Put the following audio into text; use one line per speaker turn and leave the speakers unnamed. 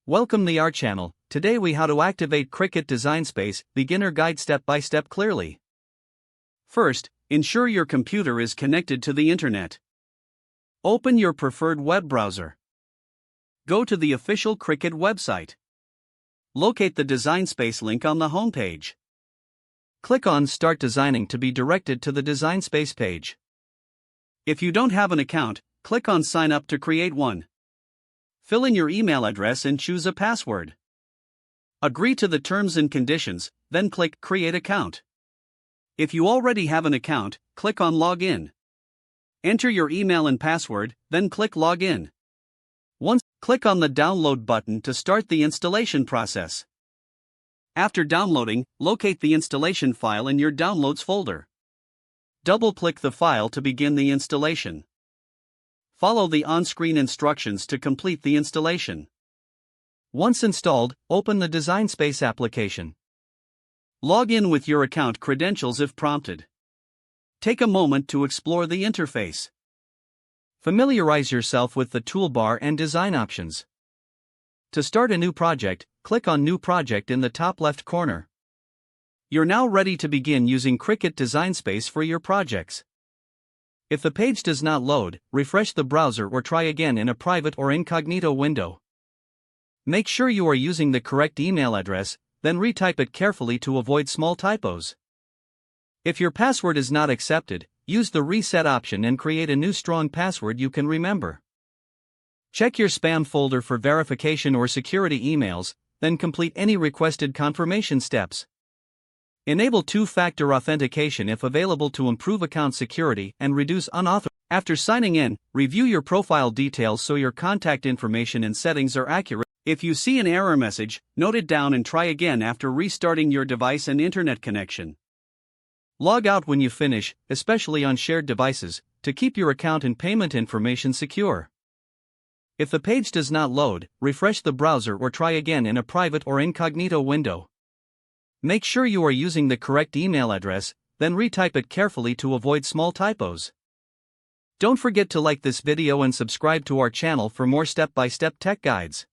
Welcome to our channel. Today we how to activate Cricut Design Space beginner guide step by step clearly. First, ensure your computer is connected to the internet. Open your preferred web browser. Go to the official Cricut website. Locate the Design Space link on the home page. Click on Start Designing to be directed to the Design Space page. If you don't have an account, click on Sign Up to create one. Fill in your email address and choose a password. Agree to the terms and conditions, then click Create Account. If you already have an account, click on Login. Enter your email and password, then click Login. Once, click on the Download button to start the installation process. After downloading, locate the installation file in your Downloads folder. Double-click the file to begin the installation. Follow the on-screen instructions to complete the installation. Once installed, open the Design Space application. Log in with your account credentials if prompted. Take a moment to explore the interface. Familiarize yourself with the toolbar and design options. To start a new project, click on New Project in the top left corner. You're now ready to begin using Cricut Design Space for your projects. If the page does not load, refresh the browser or try again in a private or incognito window. Make sure you are using the correct email address, then retype it carefully to avoid small typos. If your password is not accepted, use the reset option and create a new strong password you can remember. Check your spam folder for verification or security emails, then complete any requested confirmation steps. Enable two-factor authentication if available to improve account security and reduce unauthorized. After signing in, review your profile details so your contact information and settings are accurate. If you see an error message, note it down and try again after restarting your device and internet connection. Log out when you finish, especially on shared devices, to keep your account and payment information secure. If the page does not load, refresh the browser or try again in a private or incognito window. Make sure you are using the correct email address, then retype it carefully to avoid small typos. Don't forget to like this video and subscribe to our channel for more step-by-step tech guides.